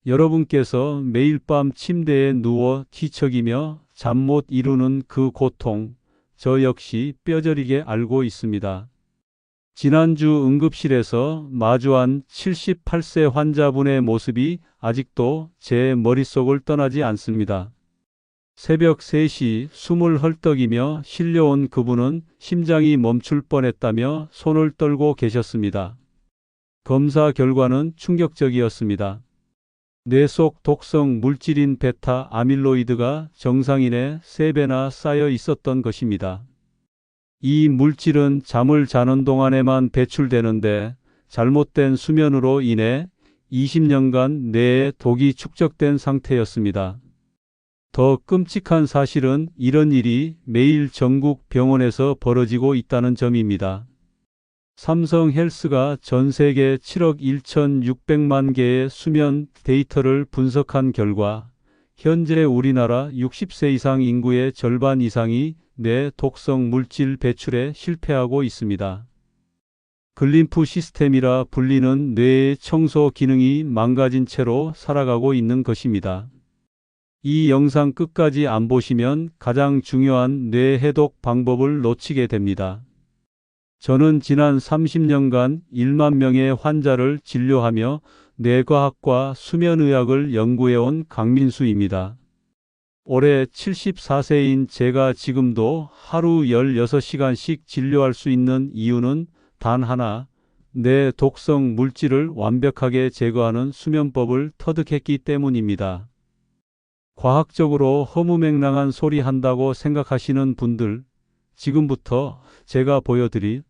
여러분께서 매일 밤 침대에 누워 뒤척이며 잠 못 이루는 그 고통, 저 역시 뼈저리게 알고 있습니다. 지난주 응급실에서 마주한 78세 환자분의 모습이 아직도 제 머릿속을 떠나지 않습니다. 새벽 3시 숨을 헐떡이며 실려온 그분은 심장이 멈출 뻔했다며 손을 떨고 계셨습니다. 검사 결과는 충격적이었습니다. 뇌 속 독성 물질인 베타 아밀로이드가 정상인의 3배나 쌓여 있었던 것입니다. 이 물질은 잠을 자는 동안에만 배출되는데 잘못된 수면으로 인해 20년간 뇌에 독이 축적된 상태였습니다. 더 끔찍한 사실은 이런 일이 매일 전국 병원에서 벌어지고 있다는 점입니다. 삼성헬스가 전 세계 7억 1,600만 개의 수면 데이터를 분석한 결과 현재 우리나라 60세 이상 인구의 절반 이상이 뇌 독성 물질 배출에 실패하고 있습니다. 글림프 시스템이라 불리는 뇌의 청소 기능이 망가진 채로 살아가고 있는 것입니다. 이 영상 끝까지 안 보시면 가장 중요한 뇌 해독 방법을 놓치게 됩니다. 저는 지난 30년간 1만 명의 환자를 진료하며 뇌과학과 수면의학을 연구해온 강민수입니다. 올해 74세인 제가 지금도 하루 16시간씩 진료할 수 있는 이유는 단 하나, 뇌 독성 물질을 완벽하게 제거하는 수면법을 터득했기 때문입니다. 과학적으로 허무맹랑한 소리 한다고 생각하시는 분들, 지금부터 제가 보여드릴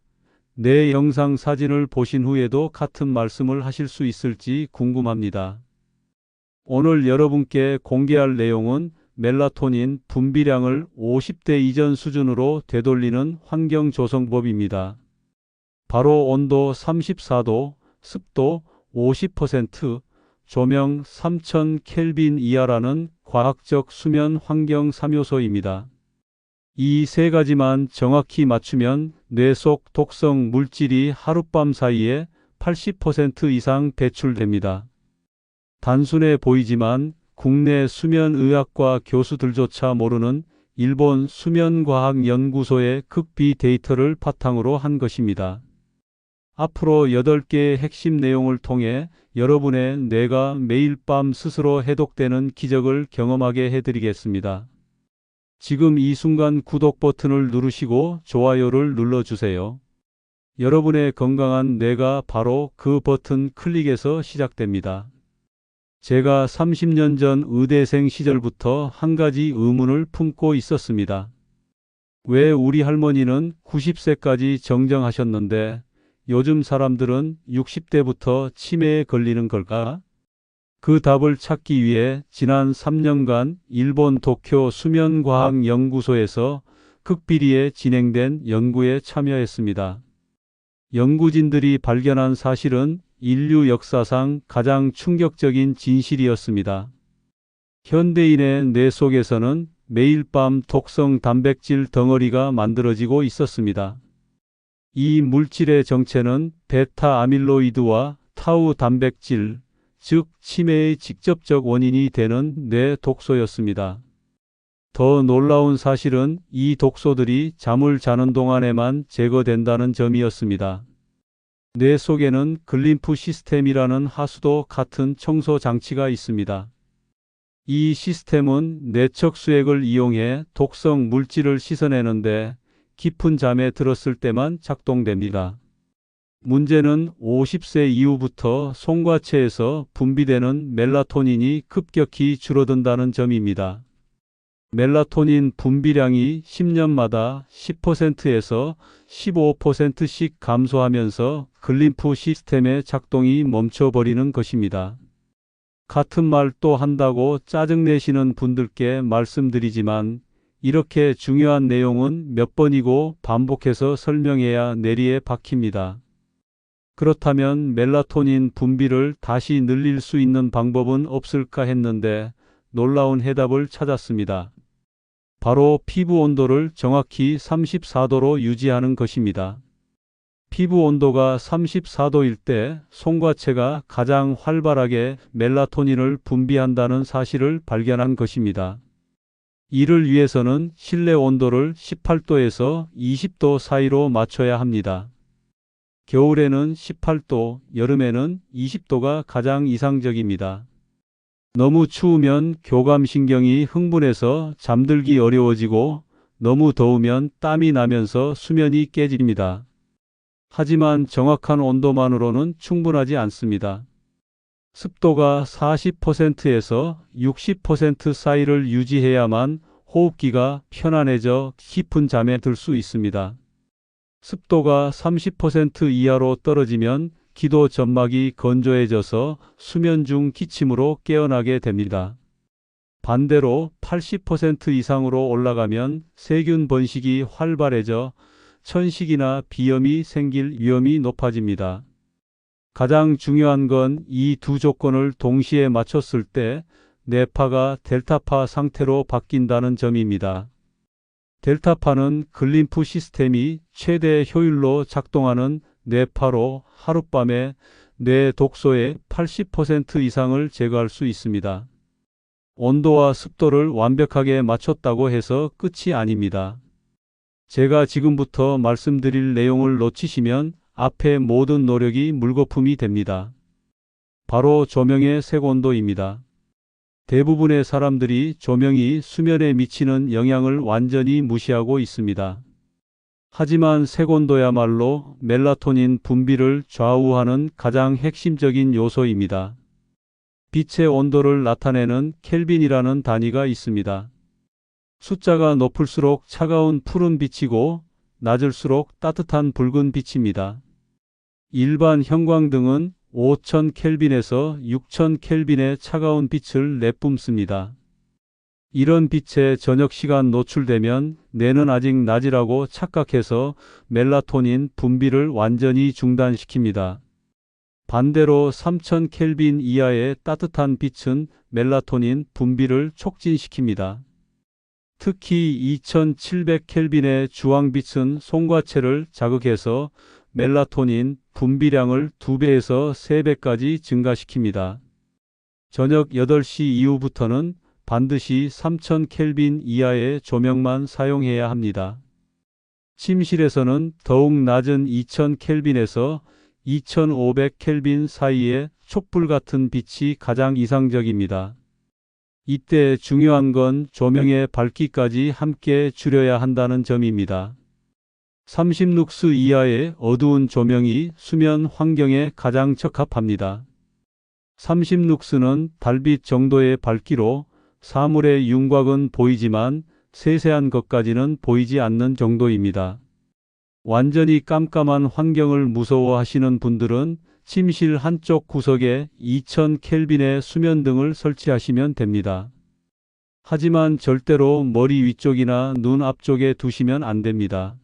뇌 영상 사진을 보신 후에도 같은 말씀을 하실 수 있을지 궁금합니다. 오늘 여러분께 공개할 내용은 멜라토닌 분비량을 50대 이전 수준으로 되돌리는 환경 조성법입니다. 바로 온도 34도, 습도 50%, 조명 3000 켈빈 이하라는 과학적 수면 환경 3요소입니다. 이 세 가지만 정확히 맞추면 뇌 속 독성 물질이 하룻밤 사이에 80% 이상 배출됩니다. 단순해 보이지만 국내 수면의학과 교수들조차 모르는 일본 수면과학연구소의 극비 데이터를 바탕으로 한 것입니다. 앞으로 8개의 핵심 내용을 통해 여러분의 뇌가 매일 밤 스스로 해독되는 기적을 경험하게 해드리겠습니다. 지금 이 순간 구독 버튼을 누르시고 좋아요를 눌러주세요. 여러분의 건강한 뇌가 바로 그 버튼 클릭에서 시작됩니다. 제가 30년 전 의대생 시절부터 한 가지 의문을 품고 있었습니다. 왜 우리 할머니는 90세까지 정정하셨는데 요즘 사람들은 60대부터 치매에 걸리는 걸까? 그 답을 찾기 위해 지난 3년간 일본 도쿄 수면과학연구소에서 극비리에 진행된 연구에 참여했습니다. 연구진들이 발견한 사실은 인류 역사상 가장 충격적인 진실이었습니다. 현대인의 뇌 속에서는 매일 밤 독성 단백질 덩어리가 만들어지고 있었습니다. 이 물질의 정체는 베타 아밀로이드와 타우 단백질, 즉 치매의 직접적 원인이 되는 뇌 독소였습니다. 더 놀라운 사실은 이 독소들이 잠을 자는 동안에만 제거된다는 점이었습니다. 뇌 속에는 글림프 시스템이라는 하수도 같은 청소 장치가 있습니다. 이 시스템은 뇌척 수액을 이용해 독성 물질을 씻어내는데 깊은 잠에 들었을 때만 작동됩니다. 문제는 50세 이후부터 송과체에서 분비되는 멜라토닌이 급격히 줄어든다는 점입니다. 멜라토닌 분비량이 10년마다 10%에서 15%씩 감소하면서 글림프 시스템의 작동이 멈춰버리는 것입니다. 같은 말 또 한다고 짜증내시는 분들께 말씀드리지만 이렇게 중요한 내용은 몇 번이고 반복해서 설명해야 뇌리에 박힙니다. 그렇다면 멜라토닌 분비를 다시 늘릴 수 있는 방법은 없을까 했는데 놀라운 해답을 찾았습니다. 바로 피부 온도를 정확히 34도로 유지하는 것입니다. 피부 온도가 34도일 때 송과체가 가장 활발하게 멜라토닌을 분비한다는 사실을 발견한 것입니다. 이를 위해서는 실내 온도를 18도에서 20도 사이로 맞춰야 합니다. 겨울에는 18도, 여름에는 20도가 가장 이상적입니다. 너무 추우면 교감신경이 흥분해서 잠들기 어려워지고 너무 더우면 땀이 나면서 수면이 깨집니다. 하지만 정확한 온도만으로는 충분하지 않습니다. 습도가 40%에서 60% 사이를 유지해야만 호흡기가 편안해져 깊은 잠에 들 수 있습니다. 습도가 30% 이하로 떨어지면 기도 점막이 건조해져서 수면 중 기침으로 깨어나게 됩니다. 반대로 80% 이상으로 올라가면 세균 번식이 활발해져 천식이나 비염이 생길 위험이 높아집니다. 가장 중요한 건 이 두 조건을 동시에 맞췄을 때 뇌파가 델타파 상태로 바뀐다는 점입니다. 델타파는 글림프 시스템이 최대 효율로 작동하는 뇌파로 하룻밤에 뇌 독소의 80% 이상을 제거할 수 있습니다. 온도와 습도를 완벽하게 맞췄다고 해서 끝이 아닙니다. 제가 지금부터 말씀드릴 내용을 놓치시면 앞의 모든 노력이 물거품이 됩니다. 바로 조명의 색온도입니다. 대부분의 사람들이 조명이 수면에 미치는 영향을 완전히 무시하고 있습니다. 하지만 색온도야말로 멜라토닌 분비를 좌우하는 가장 핵심적인 요소입니다. 빛의 온도를 나타내는 켈빈이라는 단위가 있습니다. 숫자가 높을수록 차가운 푸른 빛이고 낮을수록 따뜻한 붉은 빛입니다. 일반 형광등은 5000 켈빈에서 6000 켈빈의 차가운 빛을 내뿜습니다. 이런 빛에 저녁 시간 노출되면 뇌는 아직 낮이라고 착각해서 멜라토닌 분비를 완전히 중단시킵니다. 반대로 3000 켈빈 이하의 따뜻한 빛은 멜라토닌 분비를 촉진시킵니다. 특히 2700 켈빈의 주황빛은 송과체를 자극해서 멜라토닌 분비량을 2배에서 3배까지 증가시킵니다. 저녁 8시 이후부터는 반드시 3000 켈빈 이하의 조명만 사용해야 합니다. 침실에서는 더욱 낮은 2000 켈빈에서 2500 켈빈 사이의 촛불 같은 빛이 가장 이상적입니다. 이때 중요한 건 조명의 밝기까지 함께 줄여야 한다는 점입니다. 30룩스 이하의 어두운 조명이 수면 환경에 가장 적합합니다. 30룩스는 달빛 정도의 밝기로 사물의 윤곽은 보이지만 세세한 것까지는 보이지 않는 정도입니다. 완전히 깜깜한 환경을 무서워하시는 분들은 침실 한쪽 구석에 2000 켈빈의 수면등을 설치하시면 됩니다. 하지만 절대로 머리 위쪽이나 눈 앞쪽에 두시면 안 됩니다.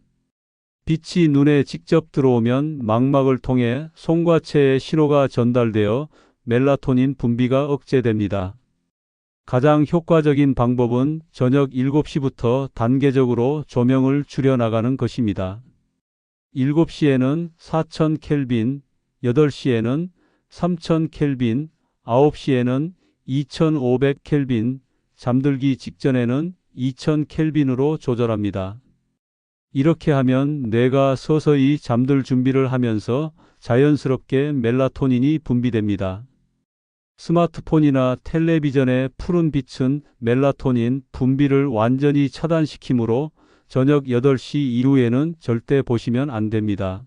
빛이 눈에 직접 들어오면 망막을 통해 송과체에 신호가 전달되어 멜라토닌 분비가 억제됩니다. 가장 효과적인 방법은 저녁 7시부터 단계적으로 조명을 줄여나가는 것입니다. 7시에는 4000 켈빈, 8시에는 3000 켈빈, 9시에는 2500 켈빈, 잠들기 직전에는 2000 켈빈으로 조절합니다. 이렇게 하면 뇌가 서서히 잠들 준비를 하면서 자연스럽게 멜라토닌이 분비됩니다. 스마트폰이나 텔레비전의 푸른 빛은 멜라토닌 분비를 완전히 차단시키므로 저녁 8시 이후에는 절대 보시면 안 됩니다.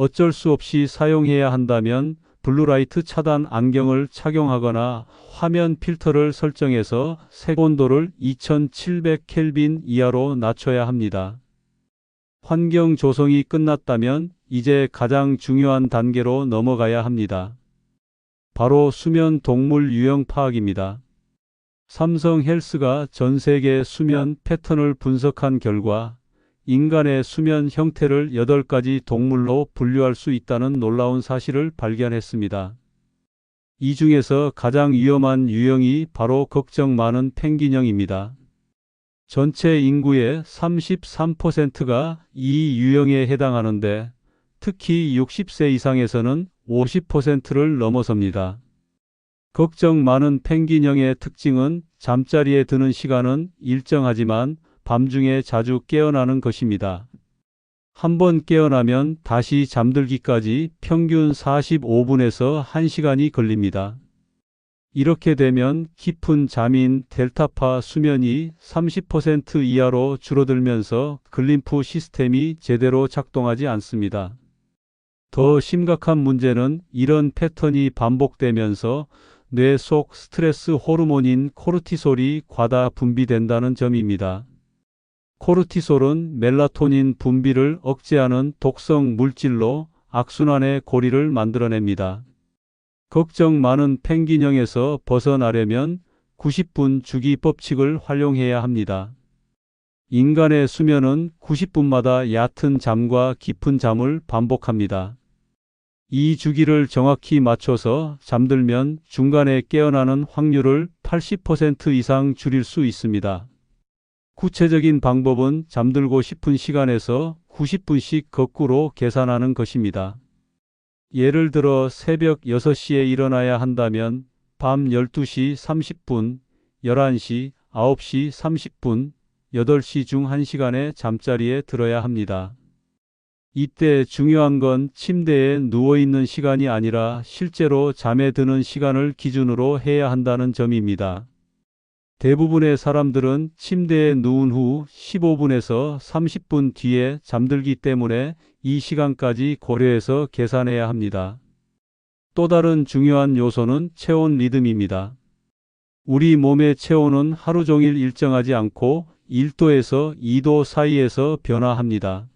어쩔 수 없이 사용해야 한다면 블루라이트 차단 안경을 착용하거나 화면 필터를 설정해서 색온도를 2700 켈빈 이하로 낮춰야 합니다. 환경 조성이 끝났다면 이제 가장 중요한 단계로 넘어가야 합니다. 바로 수면 동물 유형 파악입니다. 삼성 헬스가 전 세계 수면 패턴을 분석한 결과 인간의 수면 형태를 8가지 동물로 분류할 수 있다는 놀라운 사실을 발견했습니다. 이 중에서 가장 위험한 유형이 바로 걱정 많은 펭귄형입니다. 전체 인구의 33%가 이 유형에 해당하는데 특히 60세 이상에서는 50%를 넘어섭니다. 걱정 많은 펭귄형의 특징은 잠자리에 드는 시간은 일정하지만 밤중에 자주 깨어나는 것입니다. 한번 깨어나면 다시 잠들기까지 평균 45분에서 1시간이 걸립니다. 이렇게 되면 깊은 잠인 델타파 수면이 30% 이하로 줄어들면서 글림프 시스템이 제대로 작동하지 않습니다. 더 심각한 문제는 이런 패턴이 반복되면서 뇌 속 스트레스 호르몬인 코르티솔이 과다 분비된다는 점입니다. 코르티솔은 멜라토닌 분비를 억제하는 독성 물질로 악순환의 고리를 만들어냅니다. 걱정 많은 펭귄형에서 벗어나려면 90분 주기 법칙을 활용해야 합니다. 인간의 수면은 90분마다 얕은 잠과 깊은 잠을 반복합니다. 이 주기를 정확히 맞춰서 잠들면 중간에 깨어나는 확률을 80% 이상 줄일 수 있습니다. 구체적인 방법은 잠들고 싶은 시간에서 90분씩 거꾸로 계산하는 것입니다. 예를 들어 새벽 6시에 일어나야 한다면 밤 12시 30분, 11시, 9시 30분, 8시 중 1시간의 잠자리에 들어야 합니다. 이때 중요한 건 침대에 누워있는 시간이 아니라 실제로 잠에 드는 시간을 기준으로 해야 한다는 점입니다. 대부분의 사람들은 침대에 누운 후 15분에서 30분 뒤에 잠들기 때문에 이 시간까지 고려해서 계산해야 합니다. 또 다른 중요한 요소는 체온 리듬입니다. 우리 몸의 체온은 하루 종일 일정하지 않고 1도에서 2도 사이에서 변화합니다.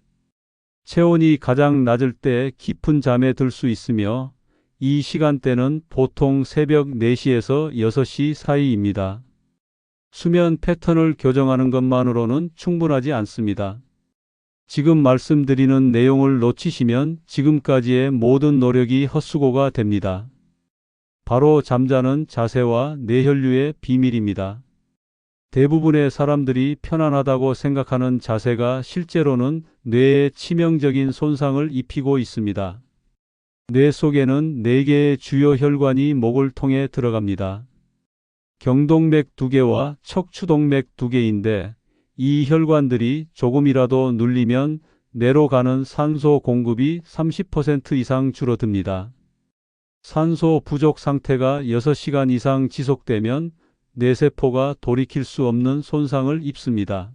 체온이 가장 낮을 때 깊은 잠에 들 수 있으며 이 시간대는 보통 새벽 4시에서 6시 사이입니다. 수면 패턴을 교정하는 것만으로는 충분하지 않습니다. 지금 말씀드리는 내용을 놓치시면 지금까지의 모든 노력이 헛수고가 됩니다. 바로 잠자는 자세와 뇌혈류의 비밀입니다. 대부분의 사람들이 편안하다고 생각하는 자세가 실제로는 뇌에 치명적인 손상을 입히고 있습니다. 뇌 속에는 4개의 주요 혈관이 목을 통해 들어갑니다. 경동맥 2개와 척추동맥 2개인데 이 혈관들이 조금이라도 눌리면 뇌로 가는 산소 공급이 30% 이상 줄어듭니다. 산소 부족 상태가 6시간 이상 지속되면 뇌세포가 돌이킬 수 없는 손상을 입습니다.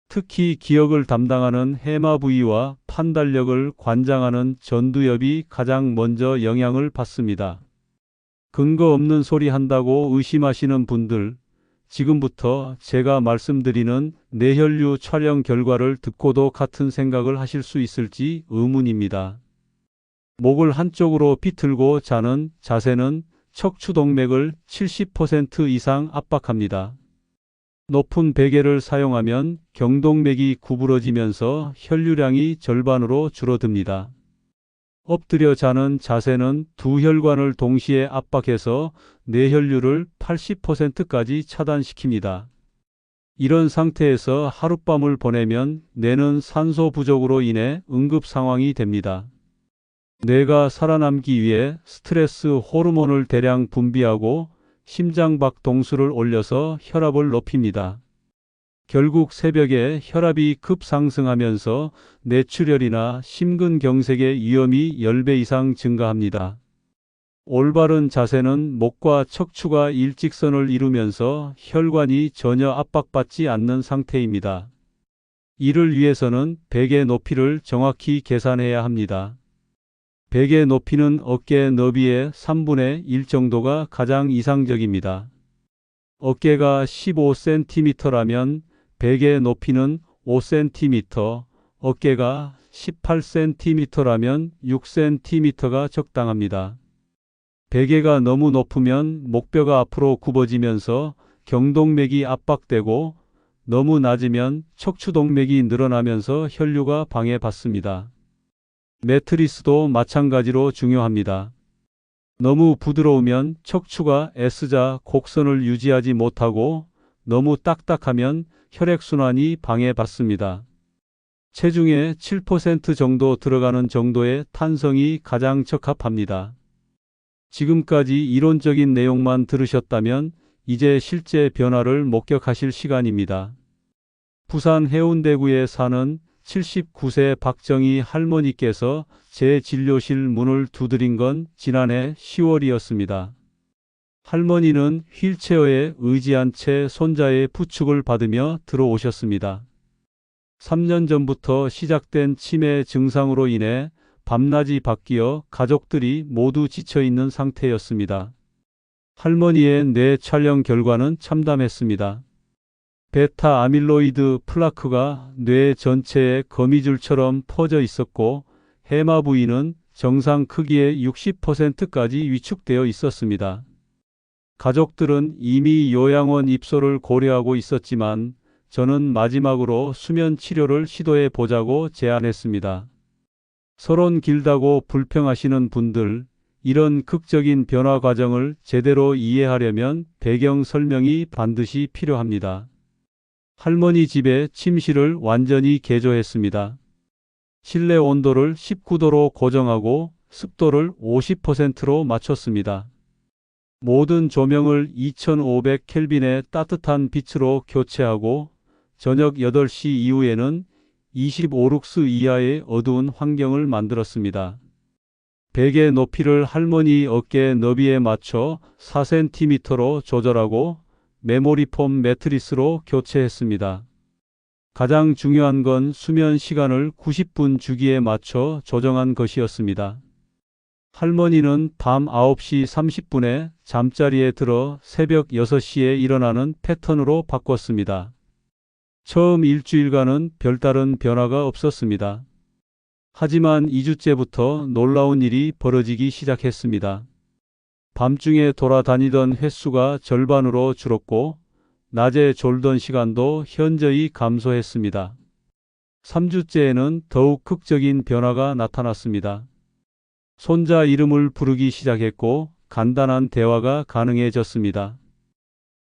특히 기억을 담당하는 해마 부위와 판단력을 관장하는 전두엽이 가장 먼저 영향을 받습니다. 근거 없는 소리 한다고 의심하시는 분들, 지금부터 제가 말씀드리는 뇌혈류 촬영 결과를 듣고도 같은 생각을 하실 수 있을지 의문입니다. 목을 한쪽으로 비틀고 자는 자세는 척추동맥을 70% 이상 압박합니다. 높은 베개를 사용하면 경동맥이 구부러지면서 혈류량이 절반으로 줄어듭니다. 엎드려 자는 자세는 두 혈관을 동시에 압박해서 뇌혈류를 80%까지 차단시킵니다. 이런 상태에서 하룻밤을 보내면 뇌는 산소 부족으로 인해 응급 상황이 됩니다. 뇌가 살아남기 위해 스트레스 호르몬을 대량 분비하고 심장박 동수를 올려서 혈압을 높입니다. 결국 새벽에 혈압이 급상승하면서 뇌출혈이나 심근경색의 위험이 10배 이상 증가합니다. 올바른 자세는 목과 척추가 일직선을 이루면서 혈관이 전혀 압박받지 않는 상태입니다. 이를 위해서는 베개 높이를 정확히 계산해야 합니다. 베개 높이는 어깨 너비의 3분의 1 정도가 가장 이상적입니다. 어깨가 15cm라면 베개 높이는 5cm, 어깨가 18cm라면 6cm가 적당합니다. 베개가 너무 높으면 목뼈가 앞으로 굽어지면서 경동맥이 압박되고 너무 낮으면 척추동맥이 늘어나면서 혈류가 방해받습니다. 매트리스도 마찬가지로 중요합니다. 너무 부드러우면 척추가 S자 곡선을 유지하지 못하고 너무 딱딱하면 혈액순환이 방해받습니다. 체중의 7% 정도 들어가는 정도의 탄성이 가장 적합합니다. 지금까지 이론적인 내용만 들으셨다면 이제 실제 변화를 목격하실 시간입니다. 부산 해운대구에 사는 79세 박정희 할머니께서 제 진료실 문을 두드린 건 지난해 10월이었습니다. 할머니는 휠체어에 의지한 채 손자의 부축을 받으며 들어오셨습니다. 3년 전부터 시작된 치매 증상으로 인해 밤낮이 바뀌어 가족들이 모두 지쳐있는 상태였습니다. 할머니의 뇌 촬영 결과는 참담했습니다. 베타 아밀로이드 플라크가 뇌 전체에 거미줄처럼 퍼져 있었고 해마 부위는 정상 크기의 60%까지 위축되어 있었습니다. 가족들은 이미 요양원 입소를 고려하고 있었지만 저는 마지막으로 수면 치료를 시도해 보자고 제안했습니다. 서론 길다고 불평하시는 분들, 이런 극적인 변화 과정을 제대로 이해하려면 배경 설명이 반드시 필요합니다. 할머니 집의 침실을 완전히 개조했습니다. 실내 온도를 19도로 고정하고 습도를 50%로 맞췄습니다. 모든 조명을 2500켈빈의 따뜻한 빛으로 교체하고 저녁 8시 이후에는 25룩스 이하의 어두운 환경을 만들었습니다. 베개 높이를 할머니 어깨 너비에 맞춰 4cm로 조절하고 메모리폼 매트리스로 교체했습니다. 가장 중요한 건 수면 시간을 90분 주기에 맞춰 조정한 것이었습니다. 할머니는 밤 9시 30분에 잠자리에 들어 새벽 6시에 일어나는 패턴으로 바꿨습니다. 처음 일주일간은 별다른 변화가 없었습니다. 하지만 2주째부터 놀라운 일이 벌어지기 시작했습니다. 밤중에 돌아다니던 횟수가 절반으로 줄었고 낮에 졸던 시간도 현저히 감소했습니다. 3주째에는 더욱 극적인 변화가 나타났습니다. 손자 이름을 부르기 시작했고 간단한 대화가 가능해졌습니다.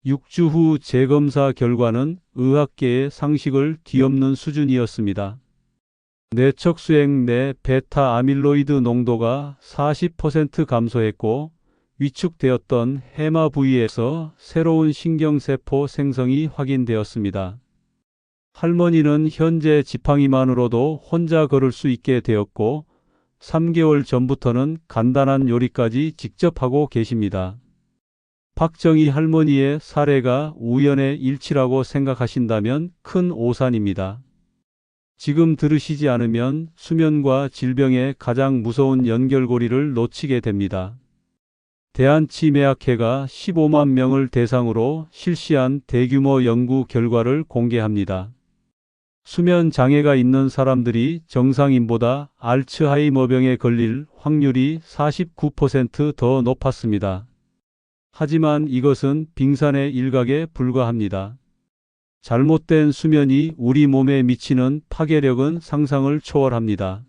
6주 후 재검사 결과는 의학계의 상식을 뒤엎는 수준이었습니다. 뇌척수액 내 베타 아밀로이드 농도가 40% 감소했고 위축되었던 해마 부위에서 새로운 신경세포 생성이 확인되었습니다. 할머니는 현재 지팡이만으로도 혼자 걸을 수 있게 되었고 3개월 전부터는 간단한 요리까지 직접 하고 계십니다. 박정희 할머니의 사례가 우연의 일치라고 생각하신다면 큰 오산입니다. 지금 들으시지 않으면 수면과 질병의 가장 무서운 연결고리를 놓치게 됩니다. 대한치매학회가 15만 명을 대상으로 실시한 대규모 연구 결과를 공개합니다. 수면 장애가 있는 사람들이 정상인보다 알츠하이머병에 걸릴 확률이 49% 더 높았습니다. 하지만 이것은 빙산의 일각에 불과합니다. 잘못된 수면이 우리 몸에 미치는 파괴력은 상상을 초월합니다.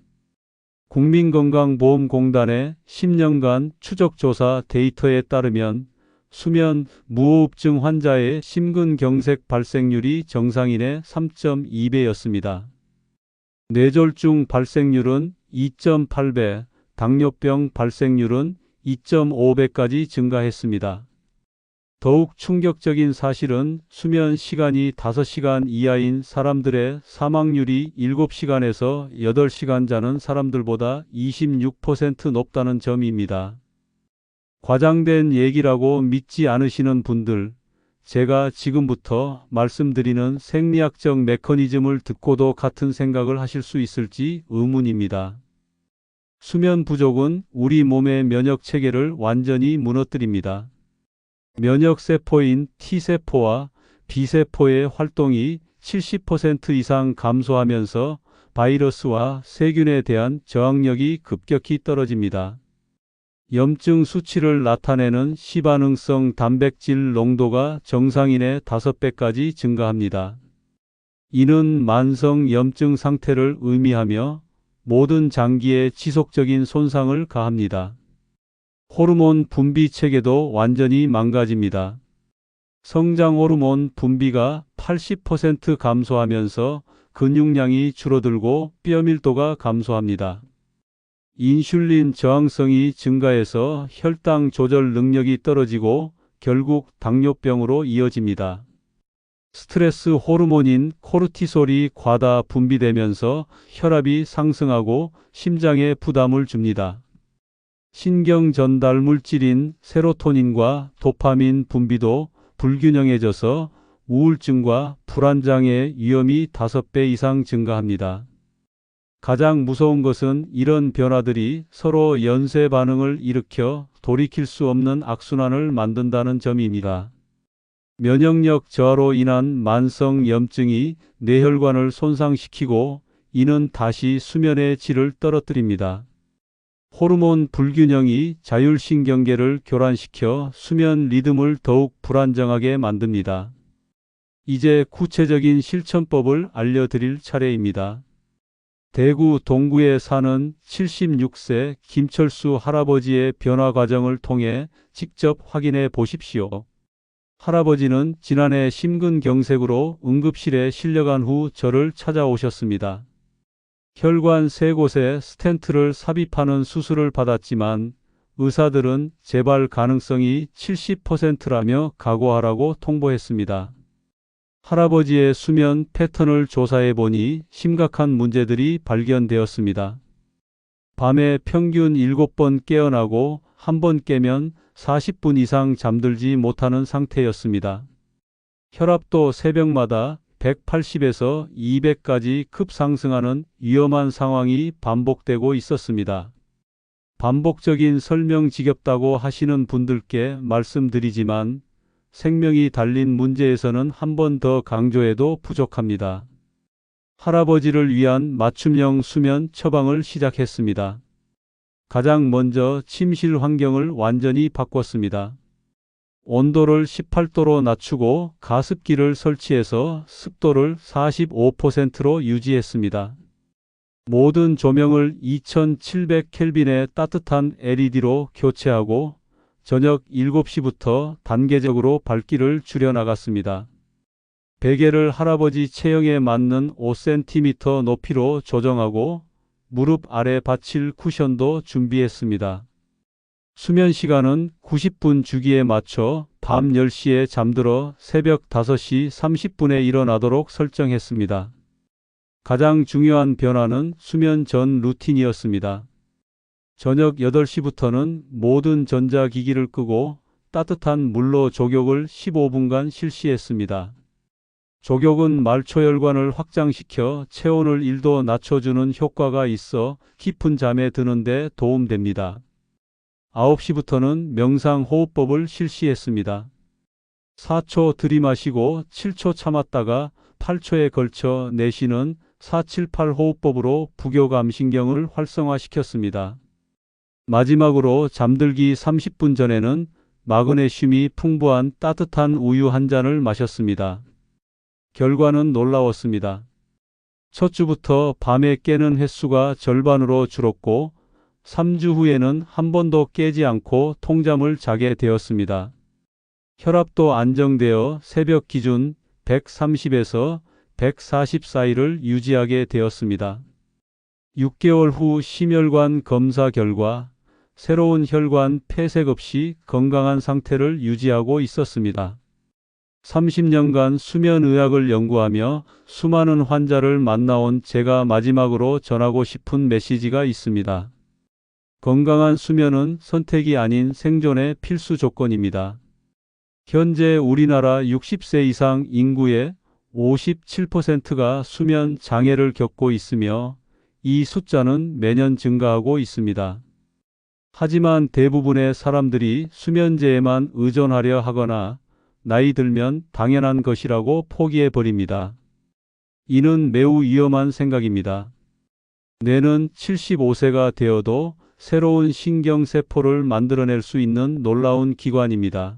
국민건강보험공단의 10년간 추적조사 데이터에 따르면 수면 무호흡증 환자의 심근경색 발생률이 정상인의 3.2배였습니다. 뇌졸중 발생률은 2.8배, 당뇨병 발생률은 2.5배까지 증가했습니다. 더욱 충격적인 사실은 수면 시간이 5시간 이하인 사람들의 사망률이 7시간에서 8시간 자는 사람들보다 26% 높다는 점입니다. 과장된 얘기라고 믿지 않으시는 분들, 제가 지금부터 말씀드리는 생리학적 메커니즘을 듣고도 같은 생각을 하실 수 있을지 의문입니다. 수면 부족은 우리 몸의 면역 체계를 완전히 무너뜨립니다. 면역세포인 T세포와 B세포의 활동이 70% 이상 감소하면서 바이러스와 세균에 대한 저항력이 급격히 떨어집니다. 염증 수치를 나타내는 시반응성 단백질 농도가 정상인의 5배까지 증가합니다. 이는 만성 염증 상태를 의미하며 모든 장기에 지속적인 손상을 가합니다. 호르몬 분비 체계도 완전히 망가집니다. 성장 호르몬 분비가 80% 감소하면서 근육량이 줄어들고 뼈 밀도가 감소합니다. 인슐린 저항성이 증가해서 혈당 조절 능력이 떨어지고 결국 당뇨병으로 이어집니다. 스트레스 호르몬인 코르티솔이 과다 분비되면서 혈압이 상승하고 심장에 부담을 줍니다. 신경 전달 물질인 세로토닌과 도파민 분비도 불균형해져서 우울증과 불안장애 위험이 5배 이상 증가합니다. 가장 무서운 것은 이런 변화들이 서로 연쇄 반응을 일으켜 돌이킬 수 없는 악순환을 만든다는 점입니다. 면역력 저하로 인한 만성 염증이 뇌혈관을 손상시키고 이는 다시 수면의 질을 떨어뜨립니다. 호르몬 불균형이 자율신경계를 교란시켜 수면 리듬을 더욱 불안정하게 만듭니다. 이제 구체적인 실천법을 알려드릴 차례입니다. 대구 동구에 사는 76세 김철수 할아버지의 변화 과정을 통해 직접 확인해 보십시오. 할아버지는 지난해 심근경색으로 응급실에 실려간 후 저를 찾아오셨습니다. 혈관 3곳에 스텐트를 삽입하는 수술을 받았지만 의사들은 재발 가능성이 70%라며 각오하라고 통보했습니다. 할아버지의 수면 패턴을 조사해 보니 심각한 문제들이 발견되었습니다. 밤에 평균 7번 깨어나고 한 번 깨면 40분 이상 잠들지 못하는 상태였습니다. 혈압도 새벽마다 180에서 200까지 급상승하는 위험한 상황이 반복되고 있었습니다. 반복적인 설명 지겹다고 하시는 분들께 말씀드리지만 생명이 달린 문제에서는 한 번 더 강조해도 부족합니다. 할아버지를 위한 맞춤형 수면 처방을 시작했습니다. 가장 먼저 침실 환경을 완전히 바꿨습니다. 온도를 18도로 낮추고 가습기를 설치해서 습도를 45%로 유지했습니다. 모든 조명을 2700켈빈의 따뜻한 LED로 교체하고 저녁 7시부터 단계적으로 밝기를 줄여나갔습니다. 베개를 할아버지 체형에 맞는 5cm 높이로 조정하고 무릎 아래 받칠 쿠션도 준비했습니다. 수면 시간은 90분 주기에 맞춰 밤 10시에 잠들어 새벽 5시 30분에 일어나도록 설정했습니다. 가장 중요한 변화는 수면 전 루틴이었습니다. 저녁 8시부터는 모든 전자기기를 끄고 따뜻한 물로 족욕을 15분간 실시했습니다. 족욕은 말초혈관을 확장시켜 체온을 1도 낮춰주는 효과가 있어 깊은 잠에 드는데 도움됩니다. 9시부터는 명상호흡법을 실시했습니다. 4초 들이마시고 7초 참았다가 8초에 걸쳐 내쉬는 478 호흡법으로 부교감신경을 활성화시켰습니다. 마지막으로 잠들기 30분 전에는 마그네슘이 풍부한 따뜻한 우유 한 잔을 마셨습니다. 결과는 놀라웠습니다. 첫 주부터 밤에 깨는 횟수가 절반으로 줄었고 3주 후에는 한 번도 깨지 않고 통잠을 자게 되었습니다. 혈압도 안정되어 새벽 기준 130에서 140 사이를 유지하게 되었습니다. 6개월 후 심혈관 검사 결과 새로운 혈관 폐색 없이 건강한 상태를 유지하고 있었습니다. 30년간 수면의학을 연구하며 수많은 환자를 만나온 제가 마지막으로 전하고 싶은 메시지가 있습니다. 건강한 수면은 선택이 아닌 생존의 필수 조건입니다. 현재 우리나라 60세 이상 인구의 57%가 수면 장애를 겪고 있으며 이 숫자는 매년 증가하고 있습니다. 하지만 대부분의 사람들이 수면제에만 의존하려 하거나 나이 들면 당연한 것이라고 포기해버립니다. 이는 매우 위험한 생각입니다. 뇌는 75세가 되어도 새로운 신경세포를 만들어낼 수 있는 놀라운 기관입니다.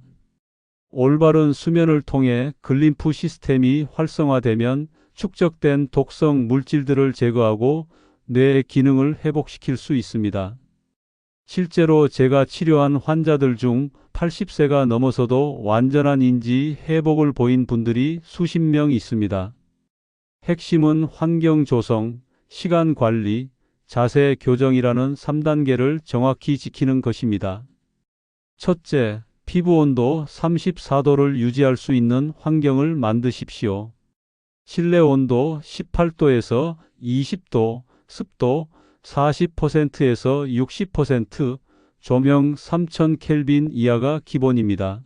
올바른 수면을 통해 글림프 시스템이 활성화되면 축적된 독성 물질들을 제거하고 뇌의 기능을 회복시킬 수 있습니다. 실제로 제가 치료한 환자들 중 80세가 넘어서도 완전한 인지 회복을 보인 분들이 수십 명 있습니다. 핵심은 환경 조성, 시간 관리, 자세 교정이라는 3단계를 정확히 지키는 것입니다. 첫째, 피부 온도 34도를 유지할 수 있는 환경을 만드십시오. 실내 온도 18도에서 20도, 습도 40%에서 60%, 조명 3000 켈빈 이하가 기본입니다.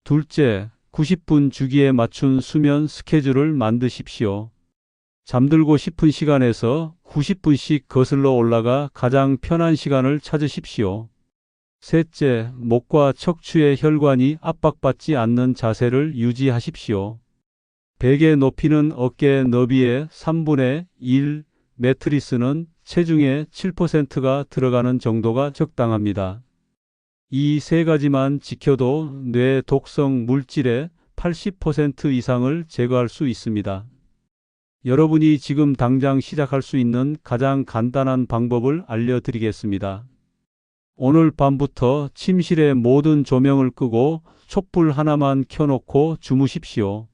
둘째, 90분 주기에 맞춘 수면 스케줄을 만드십시오. 잠들고 싶은 시간에서 90분씩 거슬러 올라가 가장 편한 시간을 찾으십시오. 셋째, 목과 척추의 혈관이 압박받지 않는 자세를 유지하십시오. 베개 높이는 어깨 너비의 3분의 1, 매트리스는 체중의 7%가 들어가는 정도가 적당합니다. 이 세 가지만 지켜도 뇌 독성 물질의 80% 이상을 제거할 수 있습니다. 여러분이 지금 당장 시작할 수 있는 가장 간단한 방법을 알려드리겠습니다. 오늘 밤부터 침실의 모든 조명을 끄고 촛불 하나만 켜놓고 주무십시오.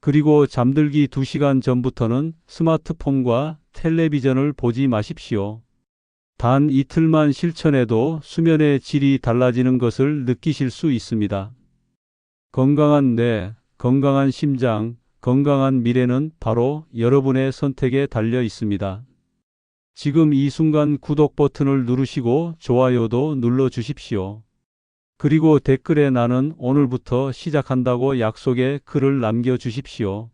그리고 잠들기 2시간 전부터는 스마트폰과 텔레비전을 보지 마십시오. 단 이틀만 실천해도 수면의 질이 달라지는 것을 느끼실 수 있습니다. 건강한 뇌, 건강한 심장, 건강한 미래는 바로 여러분의 선택에 달려 있습니다. 지금 이 순간 구독 버튼을 누르시고 좋아요도 눌러 주십시오. 그리고 댓글에 나는 오늘부터 시작한다고 약속의 글을 남겨 주십시오.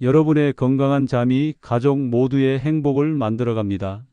여러분의 건강한 잠이 가족 모두의 행복을 만들어 갑니다.